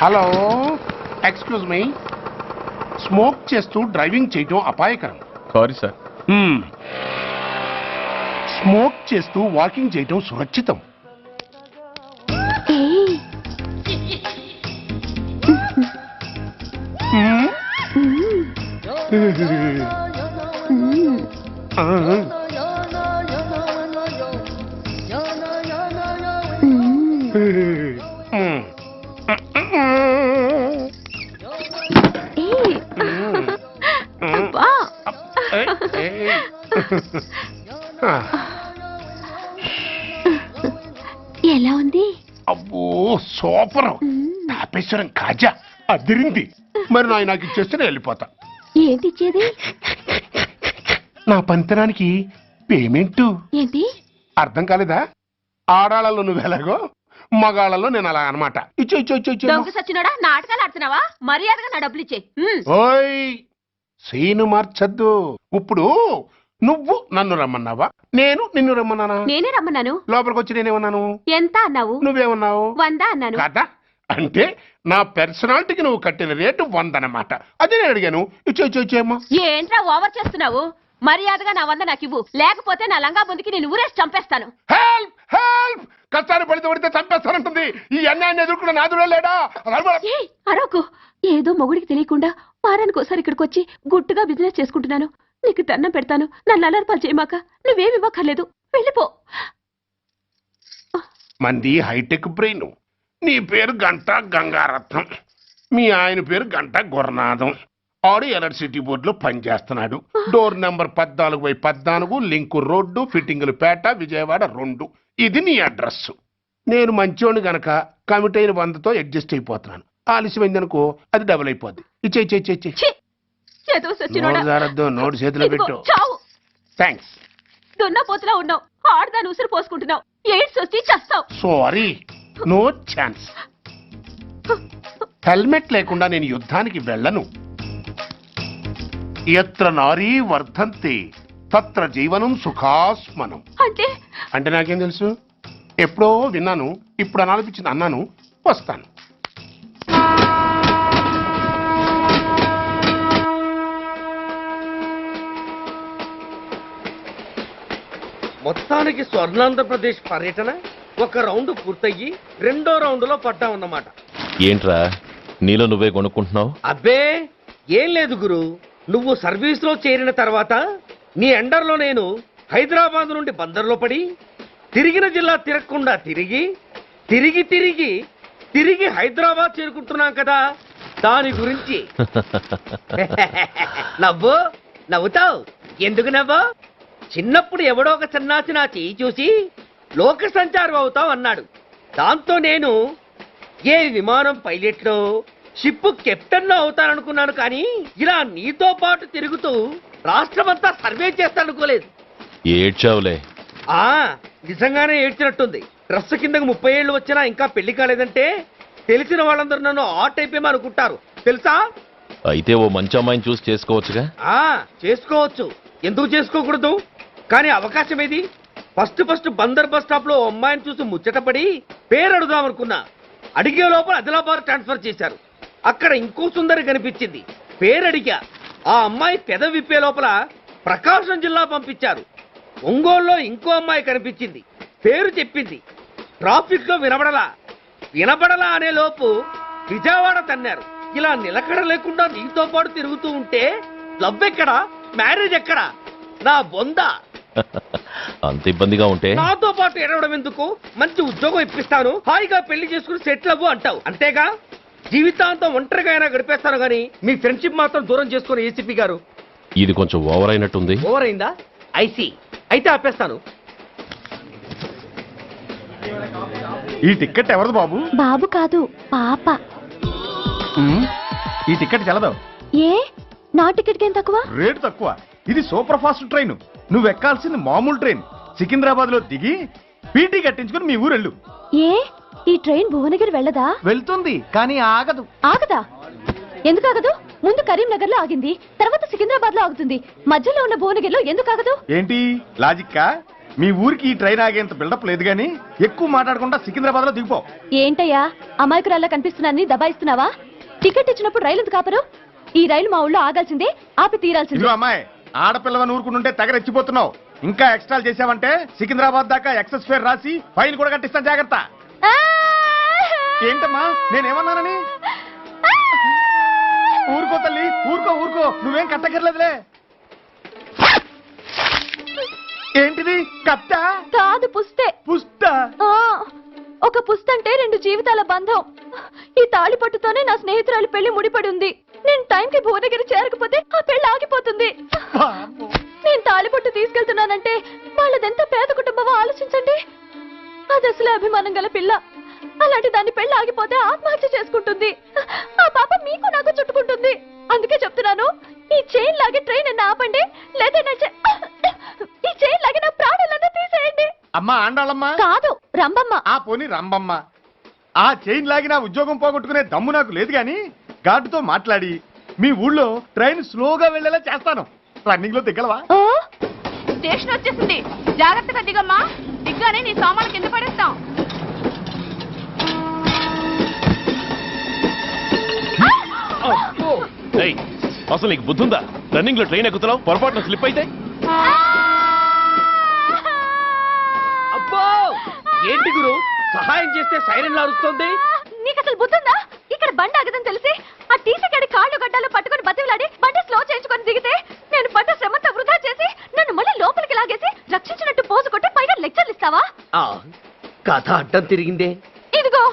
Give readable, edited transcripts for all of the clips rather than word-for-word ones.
Hello, excuse me. Smoke చేస్తూ driving చేయటం అపాయకరం. Sorry sir. స్మోక్ చేస్తూ వాకింగ్ చేయటం సురక్షితం. ఎలా ఉంది? అబ్బో సూపర్. తాపేశ్వరం కాజా అదిరింది. మరి నాకు ఇచ్చేస్తే నేను వెళ్ళిపోతా. ఏంటి ఇచ్చేది? నా పంతనానికి పేమెంట్. ఏంటి అర్థం కాలేదా? ఆడాళ్ళలో నువ్వు ఎలాగో మగాళ్ళలో నేను అలా అనమాట. ఇచ్చో ఇచ్చో ఇచ్చో ఇచ్చో. దొంగ సచ్చినోడా, నాటకాలు ఆడుతున్నావా? మర్యాదగా నా డబ్బులు ఇచ్చే. ఓయ్ సీను మార్చద్దు. ఇప్పుడు నువ్వు నన్ను రమ్మన్నావా, నేను నిన్ను రమ్మన్నానా? నేనే రమ్మన్నాను. లోపలికి వచ్చి నేనేమన్నాను? ఎంత అన్నావు? నువ్వేమన్నావు? 100 అన్నాను. కదా అంటే నా పర్సనాలిటీకి నువ్వు కట్టిన రేటు 100 అన్నమాట. అదే నేను అడిగాను. ఇచ్చో ఇచ్చో ఇచ్చేమ్మా. ఏంట్రా ఓవర్ చేస్తున్నావు? మర్యాదగా నా 100 నాకు ఇవ్వు, లేకపోతే నా లంగా బొందికి నేను ఊరేసి చంపేస్తాను. Help help. కష్టాన్ని పడితే చంపేస్తానంటుంది. ఈ అన్యాయాన్ని ఎదుర్కొన్న నాదుడే లేడా? అరవకు. ఏదో మొగుడికి తెలియకుండా వారానికి ఒకసారి ఇక్కడికి వచ్చి గుట్టుగా బిజినెస్ చేసుకుంటున్నాను. నీకు దండం పెడతాను, నన్ను అలర్పాలు చేయమాక. నువ్వేమి ఇవ్వక్కర్లేదు, వెళ్ళిపో. మంది హైటెక్ బ్రెయిన్. నీ పేరు గంట గంగారత్నం, మీ ఆయన పేరు గంట గురునాథం. ఆడు ఎలక్ట్రిసిటీ బోర్డులో పనిచేస్తున్నాడు. డోర్ నెంబర్ 14/14, లింకు రోడ్డు, ఫిట్టింగులు పేట, విజయవాడ 2. ఇది నీ అడ్రస్. నేను మంచోని గనక కమిట్ అయిన 100తో అడ్జస్ట్ అయిపోతున్నాను. ఆలస్యమైందనుకో అది డబుల్ అయిపోద్ది. ఇచ్చే నోటు చేతిలో పెట్టు. థ్యాంక్స్. దున్నపోతులా ఉన్నావు, ఆడదాని ఉసురు పోసుకుంటున్నావు. ఎయిడ్స్ వచ్చి చస్తావు. Sorry, no chance. హెల్మెట్ లేకుండా నేను యుద్ధానికి వెళ్ళను. ఎత్ర నారీ వర్ధంతి తత్ర జీవనం సుఖాస్మనం. అంటే నాకేం తెలుసు? ఎప్పుడో విన్నాను, ఇప్పుడు అనాలనిపించింది అన్నాను. వస్తాను. మొత్తానికి స్వర్ణాంధ్రప్రదేశ్ పర్యటన ఒక రౌండ్ పూర్తయ్యి 2వ రౌండ్లో పడ్డామన్నమాట. ఏంట్రా నీలో నువ్వే కొనుక్కుంటున్నావు? అబ్బే ఏం లేదు గురు. నువ్వు సర్వీస్లో చేరిన తర్వాత నీ అండర్లో నేను హైదరాబాద్ నుండి బందర్లో పడి తిరిగిన జిల్లా తిరగకుండా తిరిగి తిరిగి తిరిగి తిరిగి హైదరాబాద్ చేరుకుంటున్నాం కదా, దాని గురించి. నవ్వు నవ్వుతావు ఎందుకు నవ్వు? చిన్నప్పుడు ఎవడో ఒక సన్నాసి నా చేయి చూసి లోక సంచారం అవుతావు అన్నాడు. దాంతో నేను ఏ విమానం పైలట్లో షిప్ కెప్టెన్లో అవుతాననుకున్నాను. కానీ ఇలా నీతో పాటు తిరుగుతూ రాష్ట్రమంతా సర్వే చేస్తాననుకోలేదు. ఏడ్చావులే. నిజంగానే ఏడ్చినట్టుంది. డ్రెస్ కిందకు 30 ఏళ్ళు వచ్చినా ఇంకా పెళ్లి కాలేదంటే తెలిసిన వాళ్ళందరూ నన్ను ఆ టైప్ ఏమో అనుకుంటారు తెలుసా? అయితే ఓ మంచి అమ్మాయిని చూసి చేసుకోవచ్చుగా. చేసుకోవచ్చు, ఎందుకు చేసుకోకూడదు? కానీ అవకాశం ఏది? ఫస్ట్ బందర్ బస్ స్టాప్ లో అమ్మాయిని చూసి ముచ్చటపడి పేరు అడుగుదామనుకున్నా. అడిగే లోపల ఆదిలాబాద్ ట్రాన్స్ఫర్ చేశారు. అక్కడ ఇంకో సుందరి కనిపించింది. పేరు అడిగా. ఆ అమ్మాయి పెద విప్పే లోపల ప్రకాశం జిల్లా పంపించారు. ఒంగోలులో ఇంకో అమ్మాయి కనిపించింది. పేరు చెప్పింది. ట్రాఫిక్ లో వినబడలా అనే లోపు విజయవాడ తన్నారు. ఇలా నిలకడ లేకుండా నీతో పాటు తిరుగుతూ ఉంటే లవ్ ఎక్కడా, మ్యారేజ్ ఎక్కడా? నా బొంద. అంత ఇబ్బందిగా ఉంటే నాతో పాటు ఎడవడం ఎందుకు? మంచి ఉద్యోగం ఇప్పిస్తాను, హాయిగా పెళ్లి చేసుకుని సెటిల్ అవ్వు అంటావు అంతేగా. జీవితాంతం ఒంటరిగా అయినా గడిపేస్తాను గానీ మీ ఫ్రెండ్షిప్ మాత్రం దూరం చేసుకుని ఏసీపీ గారు. ఇది కొంచెం ఓవర్ అయినట్టుంది. ఓవర్ అయిందా? ఐసీ. అయితే ఆపేస్తాను. ఈ టికెట్ ఎవరిది బాబు? బాబు కాదు, పాప. ఈ టికెట్ చెల్లదు. ఏ నా టికెట్ ఏం తక్కువ? రేటు తక్కువ. ఇది సూపర్ ఫాస్ట్ ట్రైన్. నువ్వు ఎక్కాల్సింది మామూలు ట్రైన్. సికింద్రాబాద్ లో దిగి పీటీ కట్టించుకుని మీ ఊరెళ్ళు. ఏ ఈ ట్రైన్ భువనగిరి వెళ్ళదా? వెళ్తుంది కానీ ఆగదు. ఆగదా? ఎందుకు ఆగదు? ముందు కరీంనగర్ లో ఆగింది, తర్వాత సికింద్రాబాద్ లో ఆగుతుంది. మధ్యలో ఉన్న భువనగిరిలో ఎందుకు ఆగదు? ఏంటి లాజిక్కా? మీ ఊరికి ఈ ట్రైన్ ఆగేంత బిల్డప్ లేదు గానీ ఎక్కువ మాట్లాడకుండా సికింద్రాబాద్ లో దిగిపో. ఏంటయ్యా అమాయకురాల్లా కనిపిస్తున్నాన్ని దబాయిస్తున్నావా? టికెట్ ఇచ్చినప్పుడు రైలు ఎందుకు ఆపరు? ఈ రైలు మా ఊళ్ళో ఆగాల్సిందే, ఆపి తీరాల్సిందే. ఇదిగో అమ్మాయి, ఆడపిల్లవని ఊరుకుంటుంటే తెగరెచ్చిపోతున్నావు. ఇంకా ఎక్స్ట్రాలు చేసావంటే సికింద్రాబాద్ దాకా ఎక్సెస్ ఫేర్ రాసి ఫైన్ కూడా కట్టిస్తాను, జాగ్రత్త. ఏంటమ్మా నేనేమన్నానని? ఊరుకో తల్లి, ఊరుకో ఊరుకో, నువ్వేం కట్టకర్లేదులే. ఏంటిది, కట్ట కాదు పుస్తే. పుష్ట? ఒక పుస్తంటే 2 జీవితాల బంధం. ఈ తాళి పట్టుతోనే నా స్నేహితురాలి పెళ్లి ముడిపడి ఉంది. నేను టైంకి భువనగిరి చేరకపోతే ఆ పెళ్లి ఆగిపోతుంది. నేను తాళిపొట్టు తీసుకెళ్తున్నానంటే వాళ్ళదెంత పేద కుటుంబమో ఆలోచించండి. అది అసలు అభిమానం గల పిల్ల. అలాంటి దాన్ని పెళ్లి ఆగిపోతే ఆత్మహత్య చేసుకుంటుంది. ఆ పాప మీకు నాకు చుట్టుకుంటుంది. అందుకే చెప్తున్నాను, ఈ చైన్ లాగే ట్రైన్ అన్న ఆపండి, లేదా ఈ చైన్ లాగే నా ప్రాణాలన్నా తీసేయండి. అమ్మా ఆండాళమ్మ కాదు, రంబమ్మ. ఆ పోని రంబమ్మ. ఆ చైన్ లాగి నా ఉద్యోగం పోగొట్టుకునే దమ్ము నాకు లేదు గాని గార్డుతో మాట్లాడి మీ ఊళ్ళో ట్రైన్ స్లోగా వెళ్లేలా చేస్తాను. రన్నింగ్ లో దిగలవా? స్టేషన్ వచ్చేసింది, జాగ్రత్తగా దిగమ్మా. దిగ్గానే నీ సామాన్లు కింద పడేస్తాం. ఏయ్, అసలు నీకు బుద్ధుందా? రన్నింగ్ లో ట్రైన్ ఎక్కుతున్నావు, పొరపాటున స్లిప్ అయితే? అబ్బో ఏంటి గురు, సహాయం చేస్తే సైరన్ అరుస్తోంది. నీకు అసలు బుద్ధుందా? ఇక్కడ బండి ఆగదని తెలిసి ఆ టీసీ గడి కాళ్ళు గడ్డాలు పట్టుకొని బతిలాడి బండి స్లో చేయించుకొని దిగితే నేను పడ్డ శ్రమంతా వృధా చేసి నన్ను మళ్ళీ లోపలికి లాగేసి రక్షించినట్టు పోజు కొట్టి పైగా లెక్చర్లు ఇస్తావా? కథ అడ్డం తిరిగిందే. ఇదిగో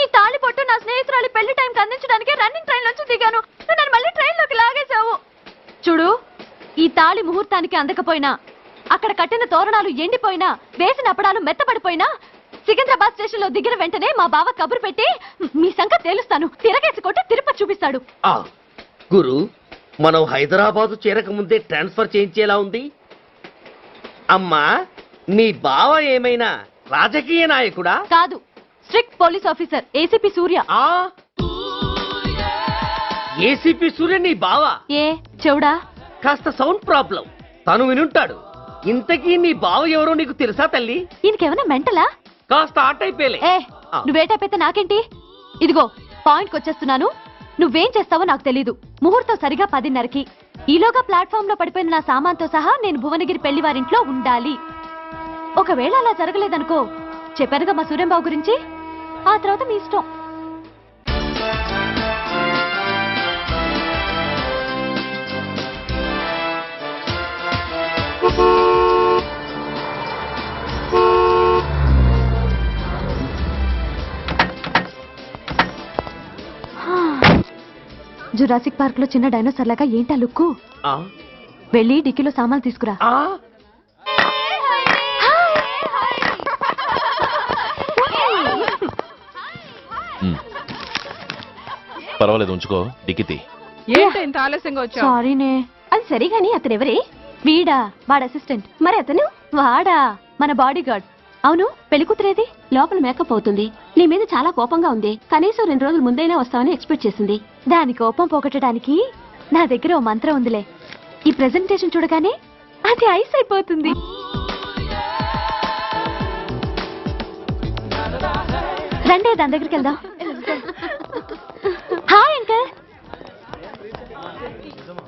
ఈ తాళి పొట్టు నా స్నేహితురాలి పెళ్లి టైంకి అందించడానికి రన్నింగ్ ట్రైన్ నుంచి దిగాను. నువ్వు నన్ను మళ్ళీ ట్రైన్ లోకి లాగేశావు. చూడు, ఈ తాళి ముహూర్తానికి అందకపోయినా, అక్కడ కట్టిన తోరణాలు ఎండిపోయినా, వేసిన అప్పడాలు మెత్తబడిపోయినా, సికింద్రాబాద్ స్టేషన్ లో దిగిన వెంటనే మా బావ కబురు పెట్టి మీ సంగతి తేలుస్తాను, తిరగేసి కొట్టి తిరుపతి చూపిస్తాడు. గురు, మనం హైదరాబాద్ చేరక ముందే ట్రాన్స్ఫర్ చేయించేలా ఉంది. అమ్మా, నీ బావ ఏమైనా రాజకీయ నాయకుడా? కాదు, స్ట్రిక్ట్ పోలీస్ ఆఫీసర్, ఏసీపీ సూర్య. ఏసీపీ సూర్య నీ బావ? ఏ చెవుడా? కాస్త సౌండ్ ప్రాబ్లం, తను వినుంటాడు. ఇంతకీ నీ బావ ఎవరో నీకు తెలుసా తల్లి? ఈయనకేమైనా మెంటలా? కాస్త ఆట అయిపోయలే. నువ్వేటైతే నాకేంటి? ఇదిగో పాయింట్కి వచ్చేస్తున్నాను. నువ్వేం చేస్తావో నాకు తెలీదు. ముహూర్తం సరిగా 10:30కి. ఈలోగా ప్లాట్ఫామ్ లో పడిపోయిన నా సామాన్తో సహా నేను భువనగిరి పెళ్లి వారింట్లో ఉండాలి. ఒకవేళ అలా జరగలేదనుకో, చెప్పానుగా మా సూర్యంబాబు గురించి, ఆ తర్వాత మీ ఇష్టం. జురాసిక్ పార్క్ లో చిన్న డైనోసార్ లాగా ఏంటా లుక్కు? వెళ్ళి డిక్కీలో సామాన్లు తీసుకురా. పర్వాలేదు, ఉంచుకో. డిక్కితి. ఏంటి ఇంత ఆలస్యంగా వచ్చావు? సారీనే. అది సరే గాని అతనెవరే? వీడా, వాడ అసిస్టెంట్. మరి అతను? వాడా, మన బాడీ గార్డ్. అవును, పెళ్లి కూతురేది? లోపల మేకప్ అవుతుంది. నీ మీద చాలా కోపంగా ఉంది. కనీసం 2 రోజుల ముందైనా వస్తావని ఎక్స్పెక్ట్ చేసింది. దాని కోపం పోగొట్టడానికి నా దగ్గర ఓ మంత్రం ఉందిలే. ఈ ప్రెజెంటేషన్ చూడగానే అది ఐస్ అయిపోతుంది. రండి, దాని దగ్గరికి వెళ్దాం. Hi uncle.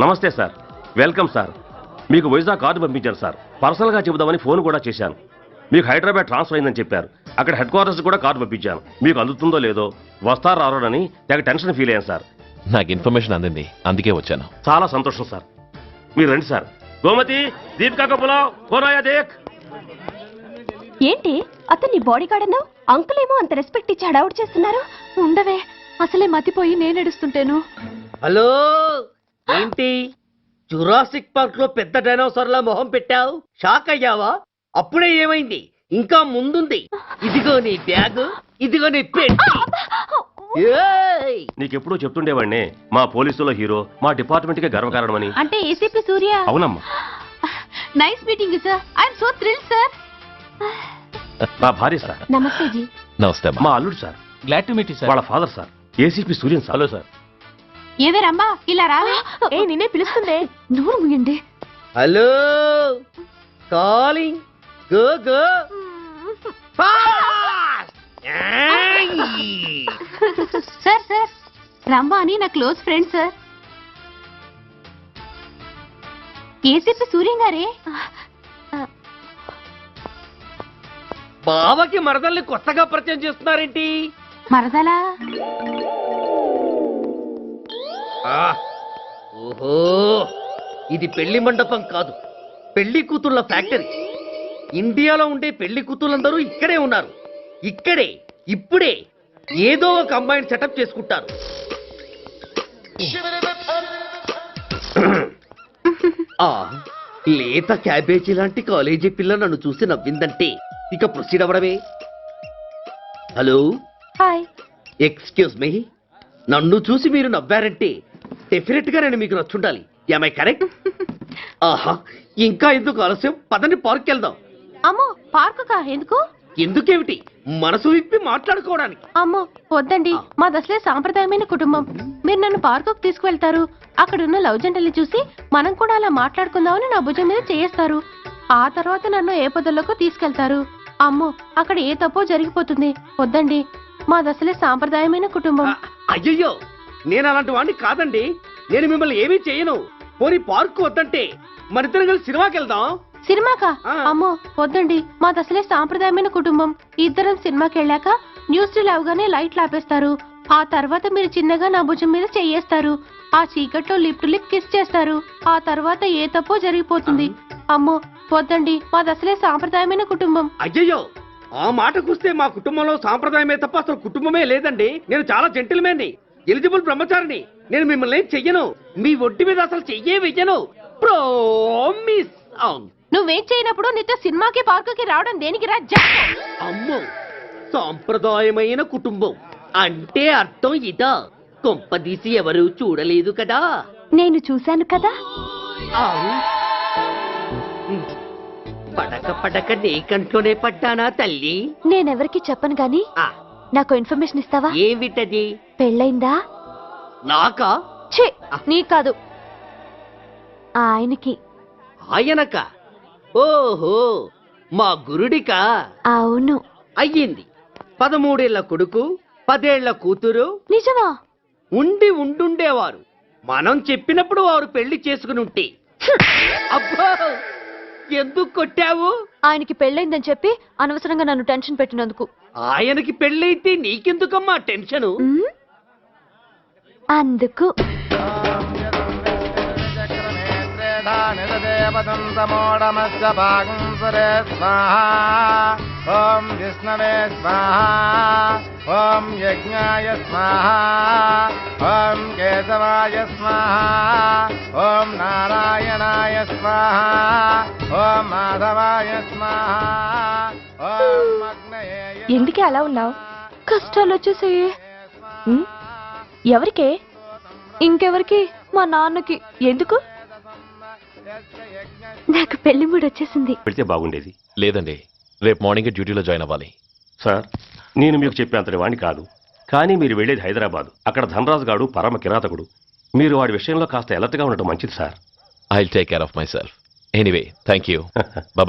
నమస్తే సార్, వెల్కమ్ సార్. మీకు వైజాగ్ కార్డు పంపించాను సార్. పర్సనల్గా చెబుదామని ఫోన్ కూడా చేశాను. మీకు హైదరాబాద్ ట్రాన్స్ఫర్ అయిందని చెప్పారు. అక్కడ హెడ్ క్వార్టర్స్ కూడా కార్డు పంపించాను. మీకు అందుతుందో లేదో, వస్తారో రారోనని తెగ టెన్షన్ ఫీల్ అయ్యాను సార్. నాకు ఇన్ఫర్మేషన్ అందింది, అందుకే వచ్చాను. చాలా సంతోషం సార్. మీరు రండి సార్. గోమతి, దీపికా కపులావ్, కోరాయా దేక్. ఏంటి అతన్ని బాడీ గార్డ్ అన్నావు? అంకుల్ ఏమో అంత రెస్పెక్ట్ ఇచ్చి హడావుడ్ చేస్తున్నారు. ఉండవే, అసలే మతిపోయి నేనెడుస్తుంటేను. హలో, ఏంటి జురాసిక్ పార్క్ లో పెద్ద డైనోసార్ లా మొహం పెట్టావు? షాక్ అయ్యావా? అప్పుడే ఏమైంది? ఇంకా ముందుంది. ఇదిగో నీ బ్యాగ్, ఇదిగో నీ పెట్టి. నీకెప్పుడూ చెప్తుండేవాడినే, మా పోలీసులో హీరో, మా డిపార్ట్మెంట్ కి గర్వకారణమని. అంటే ఏసీపీ సూర్య? అవునమ్మా. Nice meeting sir. I'm so thrilled sir. నా భార్య సార్. నమస్తే జీ. నమస్తే. మా అల్లుడు sir. Glad to meet you sir. వాళ్ళ father sir, ACP Suryan sir. Hello sir. ఏవే రమ్మా, ఇలా రావే. ఏ నిన్నే పిలుస్తుందే. నోరు ముయండి. Hello, calling. Go go fast. ఏయ్! సార్ సార్ రంభ అని నా close friend sir. ACP Suryam గారే. బావకి మరదల్ని కొత్తగా పరిచయం చేస్తున్నారేంటి? మరదలా? ఆ, ఓహో, ఇది పెళ్లి మండపం కాదు, పెళ్లి కూతుళ్ళ ఫ్యాక్టరీ. ఇండియాలో ఉండే పెళ్లి కూతుళ్ళందరూ ఇక్కడే ఉన్నారు. ఇక్కడే ఇప్పుడే ఏదో ఒక అమ్మాయిని సెటప్ చేసుకుంటారు. ఆ లేత క్యాబేజీ లాంటి కాలేజీ పిల్ల నన్ను చూసి నవ్విందంటే ఇక ప్రొసీడ్ అవ్వడమే. Hello, hi. ఎక్స్క్యూజ్ మీ, నన్ను చూసి మీరు నవ్వారంటే డెఫినెట్ గా నేను మీకు నచ్చుండాలి. I correct? ఆహా, ఇంకా ఎందుకు ఆలస్యం, పదని పార్క్ వెళ్దాం. అమ్మో పార్కుకా? ఎందుకు? ఎందుకేమిటి, మనసు విప్పి మాట్లాడుకోవడానికి. అమ్మో వద్దండి, మాది అసలే సాంప్రదాయమైన కుటుంబం. మీరు నన్ను పార్కుకు తీసుకువెళ్తారు, అక్కడున్న లవ్ జంటల్ని చూసి మనం కూడా అలా మాట్లాడుకుందామని నా భుజం మీద చేస్తారు. ఆ తర్వాత నన్ను ఏ పొదల్లోకి తీసుకెళ్తారు. అమ్మో అక్కడ ఏ తప్పో జరిగిపోతుంది. వద్దండి, మాది అసలే సాంప్రదాయమైన కుటుంబం. అయ్యయ్యో, నేను అలాంటి వాడిని కాదండి. నేను మిమ్మల్ని ఏమీ చేయను. పోనీ పార్క్ వద్దంటే మరిద్దరం కలిసి సినిమాకి వెళ్దాం. సినిమాకా? ఆ. అమ్మో వద్దండి, మాది అసలే సాంప్రదాయమైన కుటుంబం. ఇద్దరం సినిమాకి వెళ్ళాక న్యూస్ అవగానే లైట్లు ఆపేస్తారు. ఆ తర్వాత మీరు చిన్నగా నా భుజం మీద చెయ్యేస్తారు. ఆ చీకట్లో లిప్ టు లిప్ కిస్ చేస్తారు. ఆ తర్వాత ఏ తప్పో జరిగిపోతుంది. అమ్మో వద్దండి, మాది అసలే సాంప్రదాయమైన కుటుంబం. అయ్యయ్యో, ఆ మాటకొస్తే మా కుటుంబంలో సాంప్రదాయమే తప్ప అసలు కుటుంబమే లేదండి. నేను చాలా జెంటిల్మెన్ని, ఎలిజిబుల్ బ్రహ్మచారిని. నేను మిమ్మల్ని ఏం చెయ్యను. మీ ఒడ్డు మీద అసలు చెయ్యే వెయ్యను. ప్రామిస్. నువ్వేం చేయనప్పుడు నీతో సినిమాకి పార్కుకి రావడం దేనికిరా? అమ్మో, సాంప్రదాయమైన కుటుంబం అంటే అర్థం ఇదా? కొంపదీసి ఎవరు చూడలేదు కదా? నేను చూశాను కదా. ఆ. పడక పడక నీ కంట్లోనే పడ్డానా తల్లి? నేనెవరికి చెప్పను గాని ఆ, నాకు ఇన్ఫర్మేషన్ ఇస్తావా? ఏమిటది? పెళ్ళైందా? నాకా? ఛీ, నీ కాదు, ఆయనకి. ఆయనక? ఓహో, మా గురుడికా? అవును. అయ్యింది. 13 ఏళ్ల కొడుకు, 10 ఏళ్ల కూతురు నిజమా? ఉండుండేవారు. మనం చెప్పినప్పుడు వారు పెళ్లి చేసుకుని ఉంటే. అబ్బో, ఎందుకు కొట్టావు? ఆయనకి పెళ్ళైందని చెప్పి అనవసరంగా నన్ను టెన్షన్ పెట్టినందుకు. ఆయనకి పెళ్ళైతే నీకెందుకమ్మా టెన్షను? ఉమ్, అందుకు. ఓం విష్ణవే స్వాహా, ఓం యజ్ఞాయ స్వాహా, ఓం కేశవాయ స్వాహా, ఓం నారాయణాయ స్వాహా, ఓం మాధవాయ స్వాహా, ఓం అగ్నయే. ఎందుకే అలా ఉన్నావు? కష్టాలు వచ్చేసాయి. ఎవరికే? ఇంకెవరికి? మా నాన్నకి. ఎందుకు? నాకు పెళ్లి మూడు వచ్చేసింది. పెడితే బాగుండేది. లేదండి, రేపు మార్నింగ్ డ్యూటీలో జాయిన్ అవ్వాలి. సార్, నేను మీకు చెప్పేంతటి వాణ్ణి కాదు, కానీ మీరు వెళ్ళేది హైదరాబాద్. అక్కడ ధనరాజు గాడు పరమ కిరాతకుడు. మీరు వాడి విషయంలో కాస్త అలర్ట్గా ఉండటం మంచిది sir. I will take care of myself. Anyway, thank you.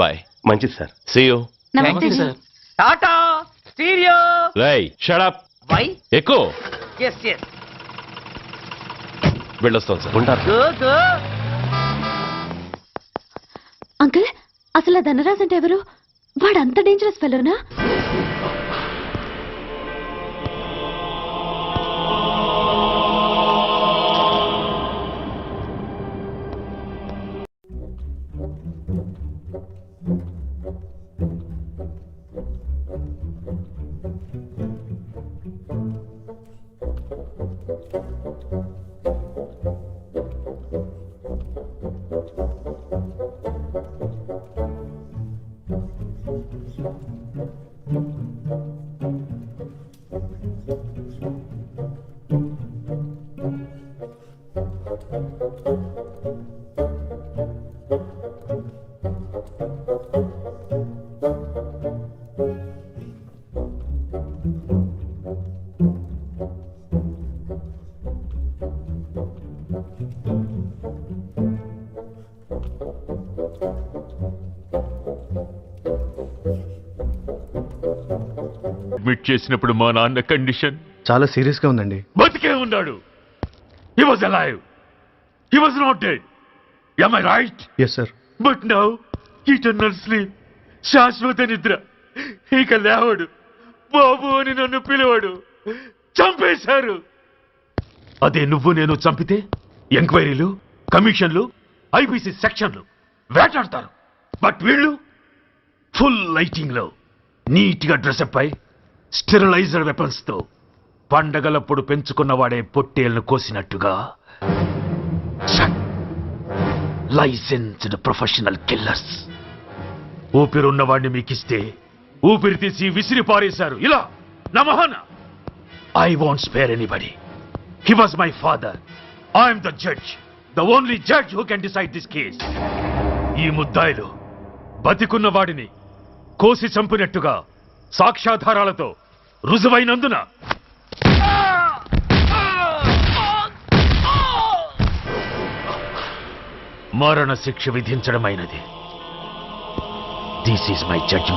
Bye. మంచిది సార్. See you. నమస్తే సార్. Tata stereo. రై షట్ అప్. వై? ఎక్కువ ఎస్ ఎస్. వెళ్ళొస్తాం సార్. ఉంటారు. Go go. అంకుల్, అసలు ఆ ధనరాజ్ అంటే ఎవరు? వాడు అంత డేంజరస్ ఫెలోనా? అడ్మిట్ చేసినప్పుడు మా నాన్న కండిషన్ చాలా సీరియస్ గా ఉందండి. బతికే ఉన్నాడు. He was alive, he was not dead. am I right? Yes sir. But now eternal sleep, శాశ్వత నిద్ర. ఇక లేవడు, బాబు అని నన్ను పిలవడు. చంపేశారు. అదే నువ్వు నేను చంపితే ఎంక్వైరీలు, కమిషన్లు, ఐబీసీ సెక్షన్లు వేటాడతారు. బట్ వీళ్ళు ఫుల్ లైటింగ్ లో నీట్ గా డ్రెస్అప్ అయి స్టెరిలైజర్ వెపన్స్ తో పండగలప్పుడు పెంచుకున్నవాడే పొట్టేళ్లను కోసినట్టుగా లైసెన్స్డ్ ప్రొఫెషనల్ కిల్లర్స్. ఊపిరున్నవాడిని మీకిస్తే ఊపిరి తీసి విసిరి పారేశారు ఇలా నా మొహాన. I won't spare anybody. He was my father. I'm the judge, the only judge who can decide this case. ఈ ముద్దాయిలు బతికున్న వాడిని కోసి చంపినట్టుగా సాక్ష్యాధారాలతో రుజువైనందున మరణ శిక్ష విధించడమైనది. This is my judgement.